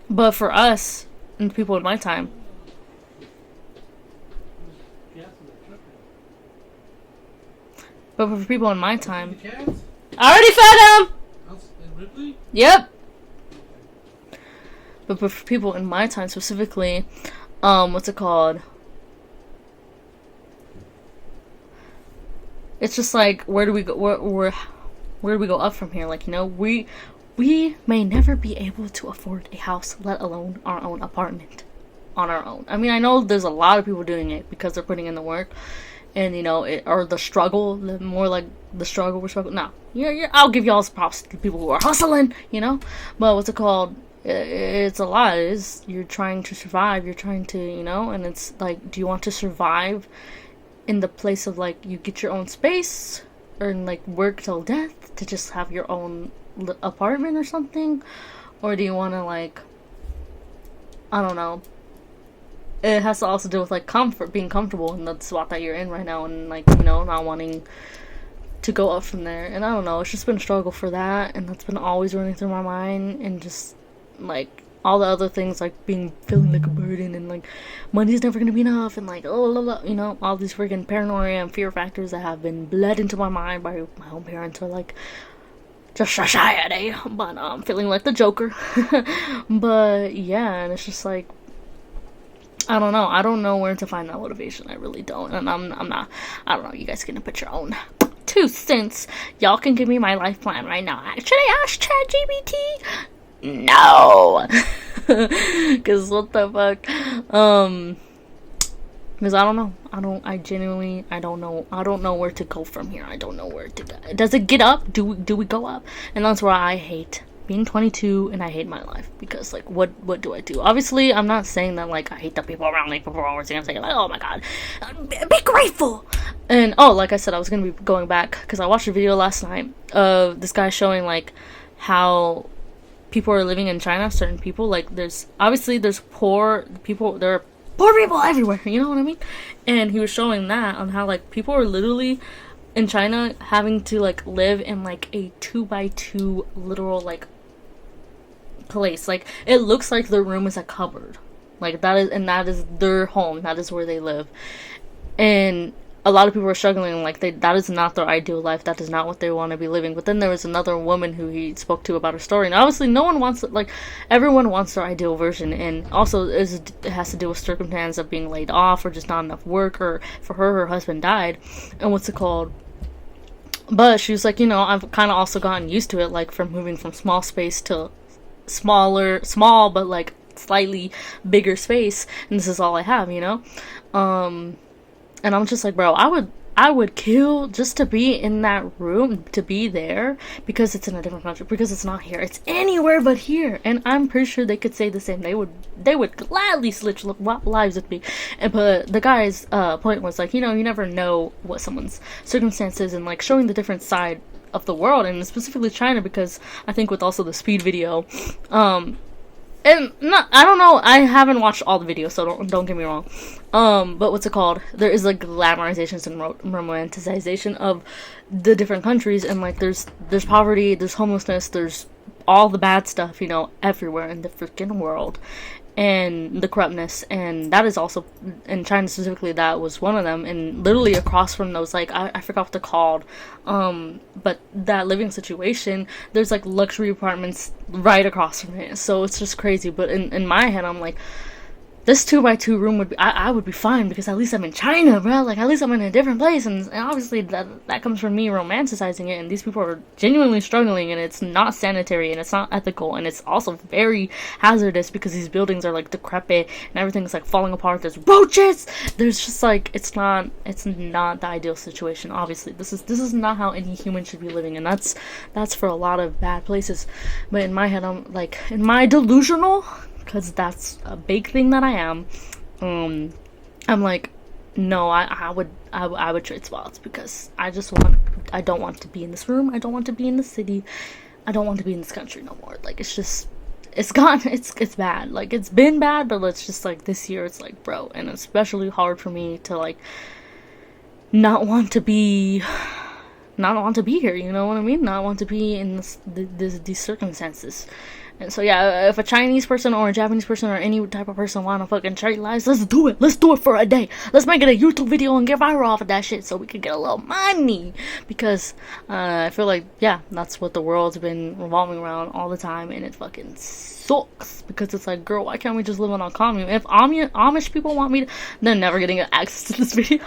But for us, and people in my time, I already fed him! Yep! But for people in my time specifically, what's it called? It's just like, where do we go? Where do we go up from here? Like, you know, we may never be able to afford a house, let alone our own apartment on our own. I mean, I know there's a lot of people doing it because they're putting in the work. And, you know, or the struggle, more like the struggle, we're struggling. No, I'll give y'all props to people who are hustling, you know. But what's it called? It's a lot. You're trying to survive. You're trying to, you know, and it's like, do you want to survive in the place of, like, you get your own space, or, like, work till death to just have your own apartment or something? Or do you want to, like, I don't know. It has to also do with, like, comfort, being comfortable in the spot that you're in right now, and, like, you know, not wanting to go up from there. And I don't know, it's just been a struggle for that, and that's been always running through my mind, and just, like, all the other things, like, feeling like a burden, and, like, money's never gonna be enough, and, like, oh, you know, all these freaking paranoia and fear factors that have been bled into my mind by my own parents, are, like, just society. But I'm feeling like the Joker. But yeah, and it's just like, I don't know. I don't know where to find that motivation. I really don't. And I'm not, I don't know. You guys can put your own 2 cents. Y'all can give me my life plan right now. Should I ask ChatGPT? No. Because what the fuck? Because I don't know. I don't know. I don't know where to go from here. I don't know where to go. Does it get up? Do we go up? And that's why I hate being 22, and I hate my life, because, like, what do I do? Obviously, I'm not saying that, like, I hate the people around me. People are always saying, like, oh my god, be grateful. And, oh, like I said, I was gonna be going back, because I watched a video last night of this guy showing, like, how people are living in China, certain people, like, there's poor people, there are poor people everywhere, you know what I mean? And he was showing that, on how, like, people are literally in China having to, like, live in, like, a 2x2 literal, like, place. Like, it looks like their room is a cupboard. Like, that is their home. That is where they live. And a lot of people are struggling, like, that is not their ideal life. That is not what they want to be living. But then there was another woman who he spoke to about her story. And obviously no one wants, like, everyone wants their ideal version. And also it has to do with circumstance of being laid off, or just not enough work, or for her husband died. And what's it called? But she was like, you know, I've kind of also gotten used to it, like, from moving from small space to small, but, like, slightly bigger space, and this is all I have, you know? And I'm just like, bro, I would kill just to be in that room, to be there, because it's in a different country, because it's not here. It's anywhere but here. And I'm pretty sure they could say the same. They would gladly switch lives with me. But the guy's point was, like, you know, you never know what someone's circumstances, and, like, showing the different side of the world, and specifically China, because I think with also the speed video, and not, I don't know, I haven't watched all the videos, so don't get me wrong. But what's it called? There is like glamorization and romanticization of the different countries, and like there's poverty, there's homelessness, there's all the bad stuff, you know, everywhere in the freaking world, and the corruptness, and that is also in China specifically. That was one of them, and literally across from those, like I forgot what they're called, but that living situation, there's like luxury apartments right across from it, so it's just crazy. But in my head, I'm like, this 2x2 room would be, I would be fine, because at least I'm in China, bro. Like, at least I'm in a different place, and obviously that comes from me romanticizing it, and these people are genuinely struggling, and it's not sanitary, and it's not ethical, and it's also very hazardous, because these buildings are like decrepit, and everything's like falling apart. There's roaches. There's just like, it's not the ideal situation. Obviously, this is not how any human should be living, and that's for a lot of bad places. But in my head, I'm like, in my delusional, because that's a big thing that I am, I'm like, no, I would trade spots, because I don't want to be in this room, I don't want to be in the city, I don't want to be in this country no more. Like, it's bad. Like, it's been bad, but it's just like this year, it's like, bro, and especially hard for me to like not want to be here, you know what I mean? Not want to be in these circumstances. And so yeah, if a Chinese person or a Japanese person or any type of person want to fucking trade lives, let's do it. Let's do it for a day. Let's make it a YouTube video and get viral off of that shit, so we can get a little money. Because I feel like, yeah, that's what the world's been revolving around all the time, and it fucking sucks. Because it's like, girl, why can't we just live on a commune? If Amish people want me to, they're never getting access to this video.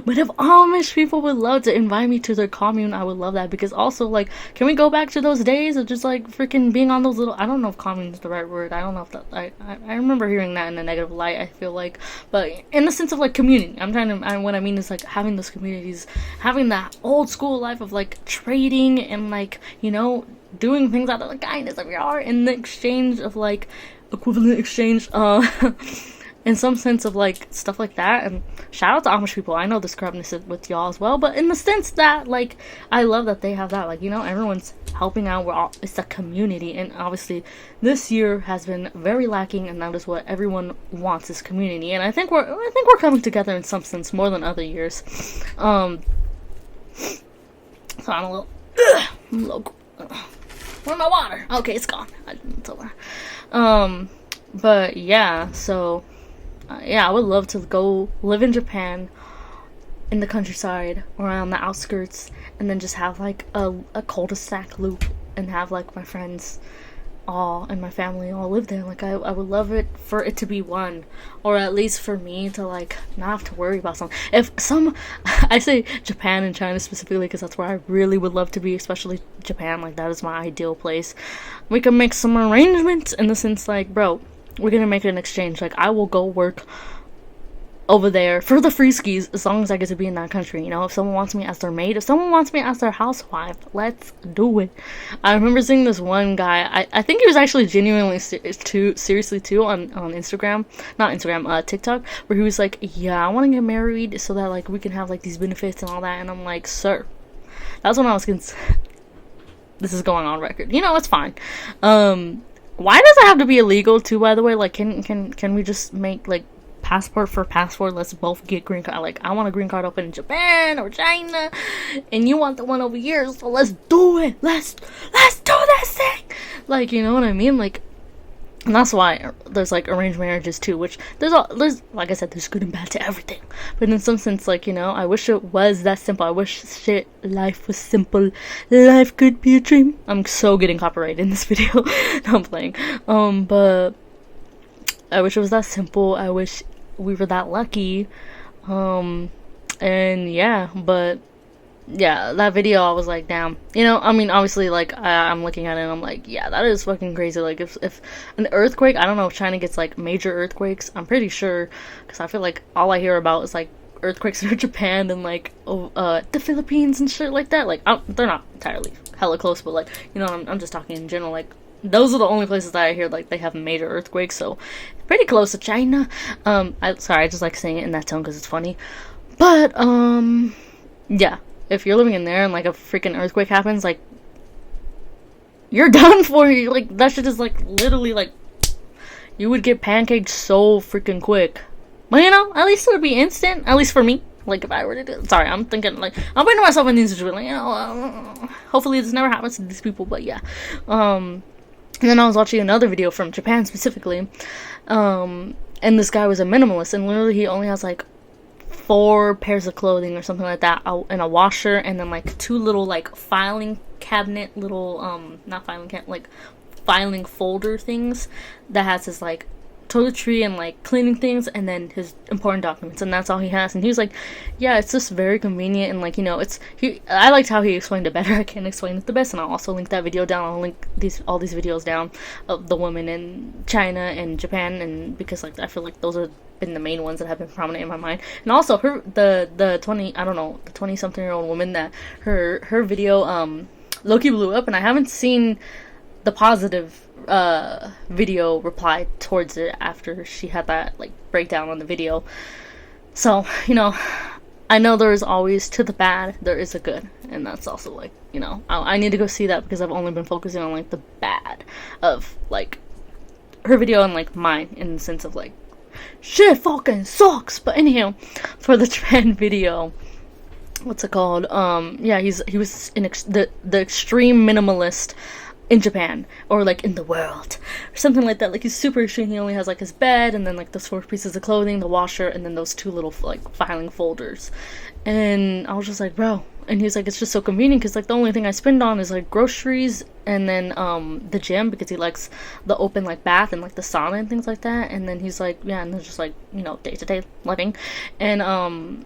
But if Amish people would love to invite me to their commune, I would love that. Because also, like, can we go back to those days of just like freaking being on those little, I don't know if commune is the right word, I don't know if that, I remember hearing that in a negative light, I feel like, but in the sense of like community, what I mean is like having those communities, having that old school life of like trading and like, you know, doing things out of the kindness of your heart in the exchange of like equivalent exchange, in some sense of like stuff like that. And shout out to Amish people, I know this corruptness is with y'all as well, but in the sense that like I love that they have that, like, you know, everyone's helping out, it's a community. And obviously this year has been very lacking, and that is what everyone wants, is community. And I think we're coming together in some sense more than other years. So I'm a little where's my water? Okay, it's gone. It's over. But yeah, so yeah, I would love to go live in Japan, in the countryside, around the outskirts, and then just have like a cul-de-sac loop, and have like my friends all and my family all live there. Like, I would love it for it to be one, or at least for me to like not have to worry about something. If some, I say Japan and China specifically because that's where I really would love to be, especially Japan. Like, that is my ideal place. We can make some arrangements in the sense like, bro, we're gonna make it an exchange. Like, I will go work over there for the free skis as long as I get to be in that country. You know, if someone wants me as their maid, if someone wants me as their housewife, let's do it. I remember seeing this one guy, I think he was actually genuinely seriously too on Instagram, not Instagram, TikTok, where he was like, yeah, I want to get married so that like we can have like these benefits and all that. And I'm like, sir, that's when I was this is going on record, you know, it's fine. Why does it have to be illegal too, by the way? Like, can we just make like passport for passport, let's both get green card. Like, I want a green card open in Japan or China, and you want the one over here, so let's do it. Let's do this thing. Like, you know what I mean? Like, and that's why there's like arranged marriages too, which there's like I said, there's good and bad to everything. But in some sense, like, you know, I wish it was that simple. I wish life was simple. Life could be a dream. I'm so getting copyrighted in this video. No, I'm playing. But I wish it was that simple. I wish we were that lucky. And yeah, but yeah, that video, I was like, damn. You know, I mean, obviously, like, I'm looking at it and I'm like, yeah, that is fucking crazy. Like, if an earthquake, I don't know if China gets like major earthquakes. I'm pretty sure, because I feel like all I hear about is like earthquakes in Japan and like the Philippines and shit like that. Like, they're not entirely hella close, but like, you know, I'm just talking in general. Like, those are the only places that I hear like they have major earthquakes, so pretty close to China. I just like saying it in that tone because it's funny. But yeah, if you're living in there and like a freaking earthquake happens, like you're done for. You like that shit is like literally like you would get pancaked so freaking quick. But you know, at least it would be instant. At least for me. Like if I were to do it. Sorry, I'm thinking like I'm putting myself in these situations. Like, you know, hopefully this never happens to these people. But yeah. And then I was watching another video from Japan specifically. And this guy was a minimalist, and literally he only has like 4 pairs of clothing or something like that, and a washer, and then like 2 little like filing cabinet, little not filing cabinet, like filing folder things that has his like toiletry and like cleaning things, and then his important documents, and that's all he has. And he was like, yeah, it's just very convenient, and like, you know, I liked how he explained it better. I can't explain it the best, and I'll also link that video down. I'll link all these videos down of the women in China and Japan, and because like I feel like those are been the main ones that have been prominent in my mind. And also the 20 something year old woman that her video low-key blew up, and I haven't seen the positive video reply towards it after she had that like breakdown on the video. So, you know, I know there is always, to the bad there is a good, and that's also like, you know, I need to go see that because I've only been focusing on like the bad of like her video and like mine, in the sense of like shit fucking sucks. But anyhow, for the Japan video, what's it called? Yeah, he was the extreme minimalist in Japan, or like in the world, or something like that. Like he's super extreme. He only has like his bed, and then like those 4 pieces of clothing, the washer, and then those 2 little like filing folders. And I was just like, bro. And he's like, it's just so convenient because like the only thing I spend on is like groceries, and then the gym, because he likes the open like bath and like the sauna and things like that. And then he's like, yeah, and then just like, you know, day-to-day living. And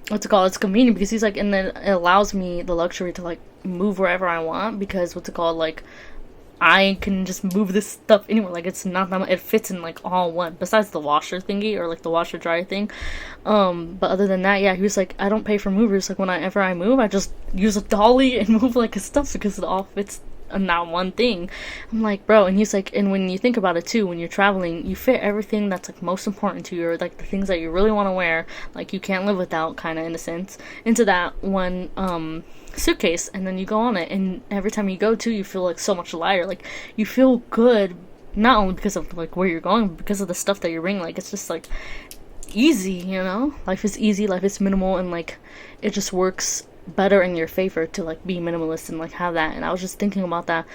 what's it called, it's convenient because he's like, and then it allows me the luxury to like move wherever I want, because what's it called, like I can just move this stuff anywhere. Like it's not that much, it fits in like all one, besides the washer thingy, or like the washer dryer thing. But other than that, yeah, he was like, I don't pay for movers. Like whenever I move, I just use a dolly and move like his stuff because it all fits in that one thing. I'm like, bro. And he's like, and when you think about it too, when you're traveling, you fit everything that's like most important to you, or like the things that you really want to wear, like you can't live without, kind of in a sense, into that one suitcase, and then you go on it, and every time you go to, you feel like so much lighter. Like you feel good, not only because of like where you're going, but because of the stuff that you bring. Like it's just like easy, you know, life is easy, life is minimal, and like it just works better in your favor to like be minimalist and like have that. And I was just thinking about that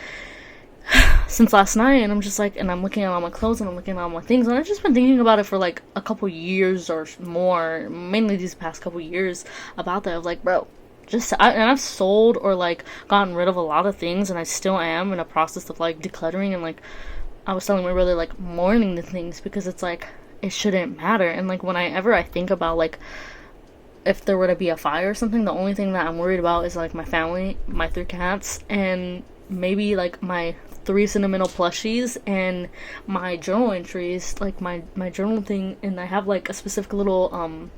since last night, and I'm just like, and I'm looking at all my clothes, and I'm looking at all my things, and I've just been thinking about it for like a couple years or more, mainly these past couple years, about that, of like, bro, and I've sold or like gotten rid of a lot of things, and I still am in a process of like decluttering. And like I was telling my brother, like mourning the things, because it's like it shouldn't matter. And like whenever I think about like if there were to be a fire or something, the only thing that I'm worried about is like my family, my 3 cats, and maybe like my 3 sentimental plushies, and my journal entries, like my journal thing. And I have like a specific little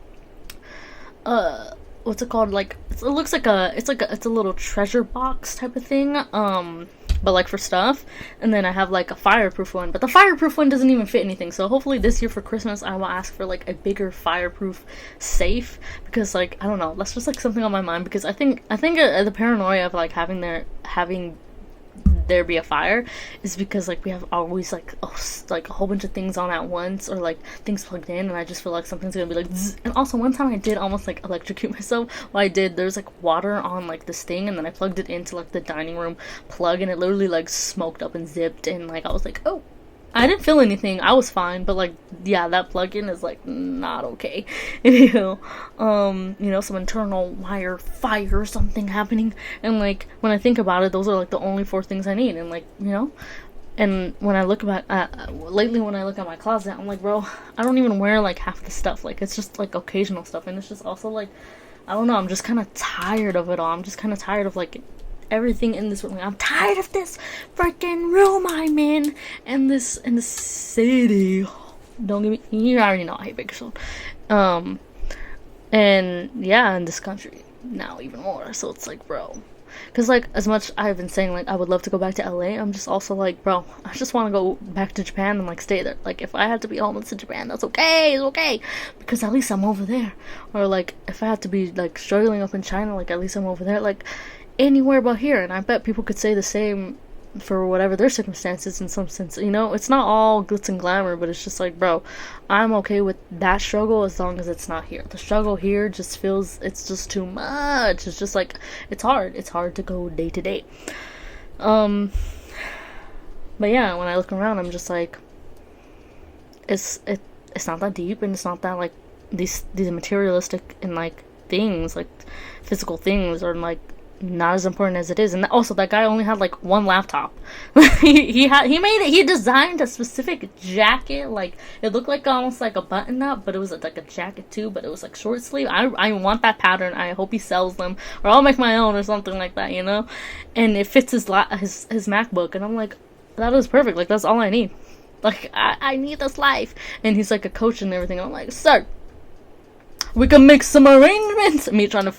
what's it called, like it looks like it's a little treasure box type of thing, but like for stuff. And then I have like a fireproof one, but the fireproof one doesn't even fit anything. So hopefully this year for Christmas I will ask for like a bigger fireproof safe, because like I don't know, that's just like something on my mind, because I think the paranoia of like having there be a fire is because like we have always like a whole bunch of things on at once, or like things plugged in, and I just feel like something's gonna be like zzz. And also one time I did almost like electrocute myself. There's like water on like this thing, and then I plugged it into like the dining room plug, and it literally like smoked up and zipped, and like I was like, oh, I didn't feel anything, I was fine. But like, yeah, that plug-in is like not okay. Anywho, you know, some internal wire fire or something happening. And like when I think about it, those are like the only 4 things I need. And like, you know, and when I look at lately, when I look at my closet, I'm like, bro, I don't even wear like half the stuff. Like it's just like occasional stuff, and it's just also like, I don't know, I'm just kind of tired of it all. I'm just kind of tired of like everything in this room. I'm tired of this freaking room I'm in, and this city. Don't get me, you already know I hate Bakersfield. And yeah, in this country now even more. So it's like, bro, Because, like, as much I've been saying, like, I would love to go back to LA, I'm just also like, bro, I just want to go back to Japan and, like, stay there. Like, if I had to be homeless in Japan, that's okay, it's okay, because at least I'm over there. Or, like, if I had to be, like, struggling up in China, like, at least I'm over there, like, anywhere but here. And I bet people could say the same for whatever their circumstances in some sense. You know, it's not all glitz and glamour, but it's just like, bro, I'm okay with that struggle as long as it's not here. The struggle here just feels, it's just too much. It's just like, it's hard to go day to day. But yeah, when I look around, I'm just like, it's not that deep, and it's not that, like, these materialistic and, like, things, like physical things, are like not as important as it is. And also, that guy only had like one laptop. he designed a specific jacket, like it looked like almost like a button up, but it was like a jacket too, but it was like short sleeve. I want that pattern. I hope he sells them, or I'll make my own or something like that, you know. And it fits his MacBook, and I'm like, that is perfect. Like, that's all I need. Like, I need this life. And he's like a coach and everything. I'm like, sir, we can make some arrangements. Me trying to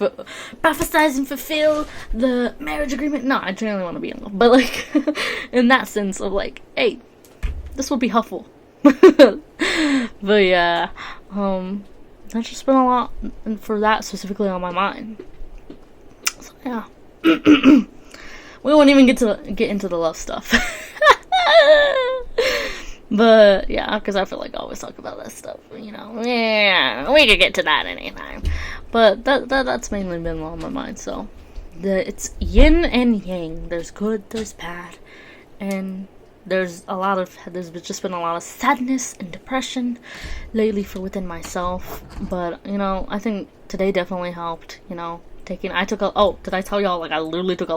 prophesize and fulfill the marriage agreement. No, I genuinely want to be in love. But, like, in that sense of, like, hey, this will be helpful. But, yeah, that's just been a lot for that specifically on my mind. So, yeah. We won't even get into the love stuff. But, yeah, because I feel like I always talk about that stuff, you know. Yeah, we could get to that anytime. But that's mainly been on my mind, so. It's yin and yang. There's good, there's bad. And there's just been a lot of sadness and depression lately for within myself. But, you know, I think today definitely helped, you know. Did I tell y'all, like, I literally took the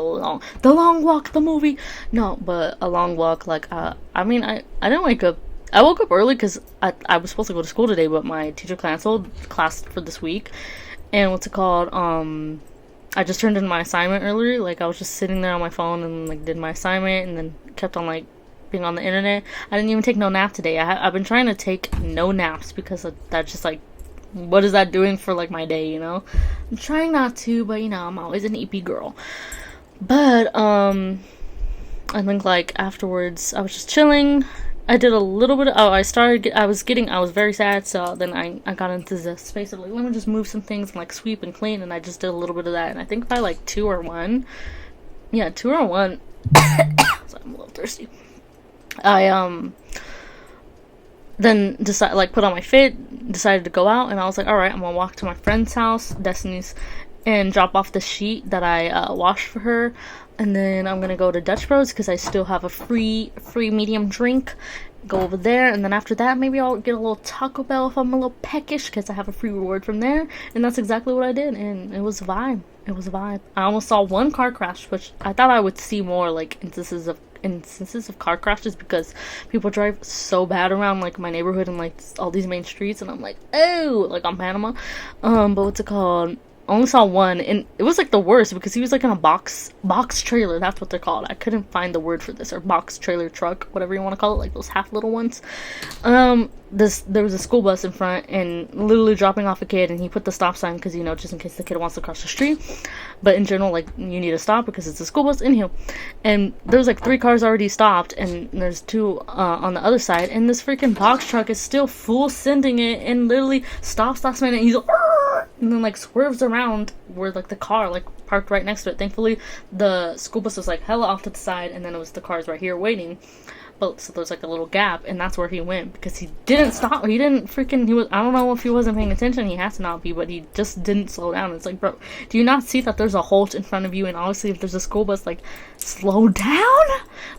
long walk, the movie? No, but a long walk, like, I didn't wake up. I woke up early because I was supposed to go to school today, but my teacher canceled class for this week. And what's it called? I just turned in my assignment earlier. Like, I was just sitting there on my phone and, like, did my assignment and then kept on, like, being on the internet. I didn't even take no nap today. I've been trying to take no naps because that's just, like, what is that doing for, like, my day, you know? I'm trying not to, but, you know, I'm always an EP girl. But, I think, like, afterwards, I was just chilling. I did a little bit I was very sad, so then I got into the space of, like, let me just move some things and, like, sweep and clean, and I just did a little bit of that, and I think by, like, 2 or 1, so I'm a little thirsty. I, then put on my fit, decided to go out, and I was like, alright, I'm gonna walk to my friend's house, Destiny's, and drop off the sheet that I washed for her, and then I'm gonna go to Dutch Bros because I still have a free medium drink. Go over there, and then after that, maybe I'll get a little Taco Bell if I'm a little peckish because I have a free reward from there, and that's exactly what I did, and it was a vibe. I almost saw one car crash, which I thought I would see more, like, instances of car crashes because people drive so bad around, like, my neighborhood and, like, all these main streets, and I'm like, oh, like, on Panama. But what's it called? I only saw one, and it was, like, the worst because he was, like, in a box trailer. That's what they're called. I couldn't find the word for this, or box trailer truck, whatever you want to call it, like those half little ones. There was a school bus in front and literally dropping off a kid, and he put the stop sign because, you know, just in case the kid wants to cross the street. But in general, like, you need to stop because it's a school bus. Anyhow, and there's, like, 3 cars already stopped, and there's 2 on the other side, and this freaking box truck is still full sending it and literally stops last minute, and he's like, and then, like, swerves around where, like, the car, like, parked right next to it. Thankfully, the school bus was, like, hella off to the side, and then it was the cars right here waiting. But so there's, like, a little gap, and that's where he went because he didn't stop. I don't know if he wasn't paying attention. He has to not be, but he just didn't slow down. It's like, bro, do you not see that there's a halt in front of you? And obviously, if there's a school bus, like, slow down.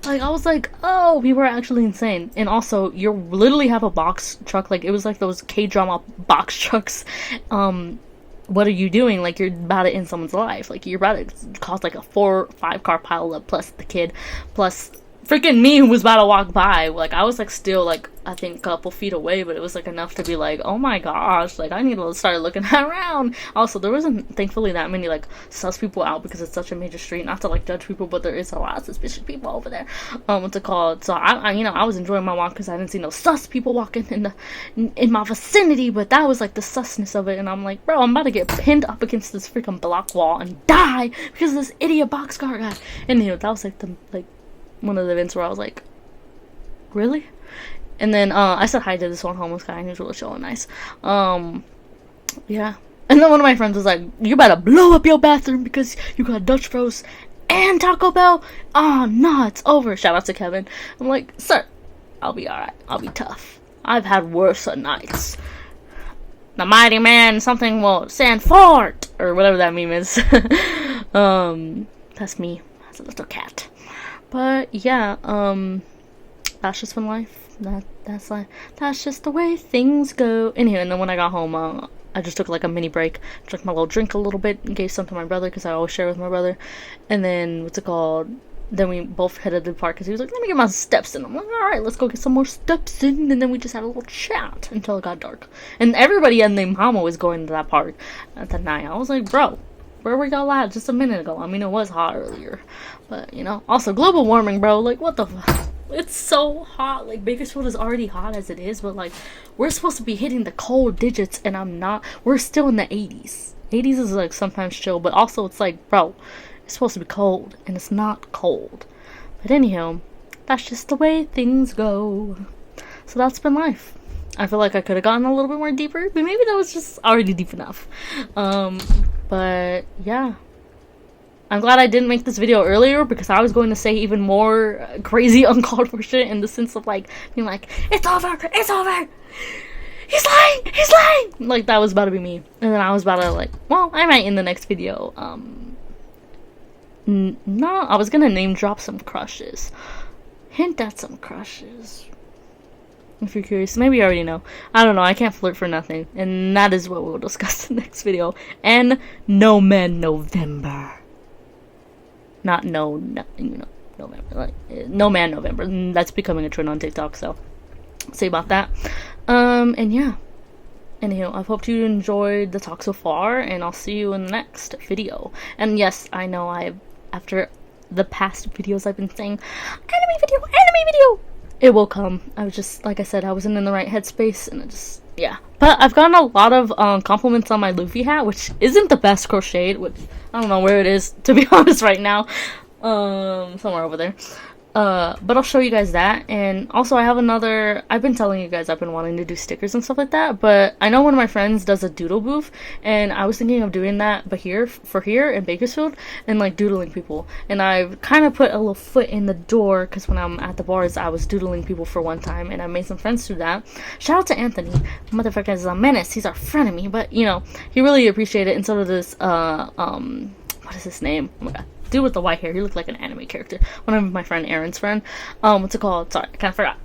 Like, I was like, oh, people are actually insane. And also, you literally have a box truck. Like, it was like those K-drama box trucks. What are you doing? Like, you're about to end someone's life. Like, you're about to cause, like, a 4 or 5 car pile up, plus the kid, plus freaking me who was about to walk by. Like, I was like still like I think a couple feet away, but it was like enough to be like, oh my gosh, like I need to start looking around. Also, there wasn't thankfully that many like sus people out because it's such a major street. Not to like judge people, but there is a lot of suspicious people over there. What's it called? So I you know, I was enjoying my walk because I didn't see no sus people walking in my vicinity, but that was like the susness of it. And I'm like, bro, I'm about to get pinned up against this freaking block wall and die because of this idiot boxcar guy. And you know, that was like the one of the events where I was like, really? And then I said hi to this one homeless guy, and he was really chill and nice. Yeah. And then one of my friends was like, you better blow up your bathroom because you got Dutch Bros and Taco Bell. Oh, no, it's over. Shout out to Kevin. I'm like, sir, I'll be alright. I'll be tough. I've had worse nights. The mighty man, something will stand fort, or whatever that meme is. That's me as a little cat. But yeah, that's just been life. That's just the way things go. Anyway, and then when I got home, I just took like a mini break, drank my little drink a little bit, and gave some to my brother because I always share with my brother. And then what's it called? Then we both headed to the park because he was like, "Let me get my steps in." I'm like, "All right, let's go get some more steps in." And then we just had a little chat until it got dark. And everybody and their mama was going to that park at the night. I was like, "Bro, where were y'all at just a minute ago?" I mean, it was hot earlier, but you know, also global warming, bro. Like, what the fuck? It's so hot. Like, Bakersfield is already hot as it is, but like, we're supposed to be hitting the cold digits, and I'm not. We're still in the 80s. 80s is like sometimes chill, but also it's like, bro, it's supposed to be cold, and it's not cold. But anyhow, that's just the way things go. So that's been life. I feel like I could have gotten a little bit more deeper, but maybe that was just already deep enough. But yeah, I'm glad I didn't make this video earlier because I was going to say even more crazy uncalled for shit in the sense of like being like, it's over, he's lying. Like, that was about to be me. And then I was about to like, well, I might in the next video. No, I was gonna name drop some crushes, hint at some crushes. If you're curious, maybe you already know. I don't know, I can't flirt for nothing. And that is what we'll discuss in the next video. And No Man November. Not November. Like, No Man November. That's becoming a trend on TikTok, so say about that. And yeah. Anywho, I hope you enjoyed the talk so far, and I'll see you in the next video. And yes, I know after the past videos I've been saying, anime video! It will come. I was just, like I said, I wasn't in the right headspace, and it just, yeah. But I've gotten a lot of compliments on my Luffy hat, which isn't the best crocheted, which I don't know where it is, to be honest, right now. Somewhere over there. But I'll show you guys that. And also I have another, I've been telling you guys I've been wanting to do stickers and stuff like that, but I know one of my friends does a doodle booth, and I was thinking of doing that, but here in Bakersfield, and like doodling people. And I've kind of put a little foot in the door, because when I'm at the bars, I was doodling people for one time, and I made some friends through that. Shout out to Anthony. Motherfucker is a menace. He's our frenemy, but you know, he really appreciated it. And so did this, what is his name? Oh my god. Dude with the white hair, he looked like an anime character. One of my friend Aaron's friend. What's it called? Sorry, I kind of forgot.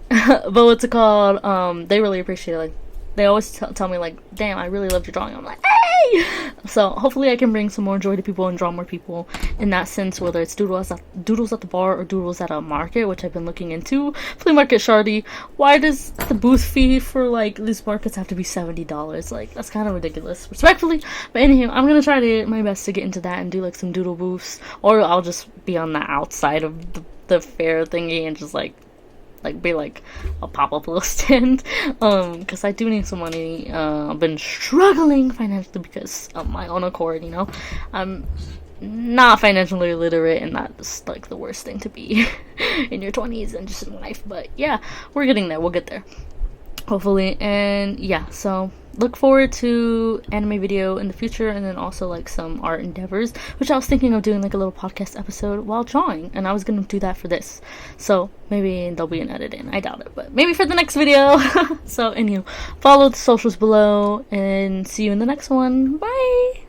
But what's it called? They really appreciate it. Like, they always tell me like, damn, I really loved your drawing. I'm like, hey! So hopefully I can bring some more joy to people and draw more people in that sense, whether it's doodles at the bar or doodles at a market, which I've been looking into. Flea Market Shardy. Why does the booth fee for like these markets have to be $70? Like, that's kind of ridiculous, respectfully. But anyhow, I'm gonna try to my best to get into that and do like some doodle booths, or I'll just be on the outside of the fair thingy and just like be like a pop-up little stand, because I do need some money. I've been struggling financially because of my own accord, you know. I'm not financially literate, and that's like the worst thing to be in your 20s and just in life. But yeah, we're getting there. We'll get there, hopefully. And yeah, so look forward to anime video in the future, and then also like some art endeavors, which I was thinking of doing like a little podcast episode while drawing, and I was gonna do that for this, so maybe there'll be an edit in. I doubt it, but maybe for the next video. So anyway, follow the socials below, and see you in the next one. Bye.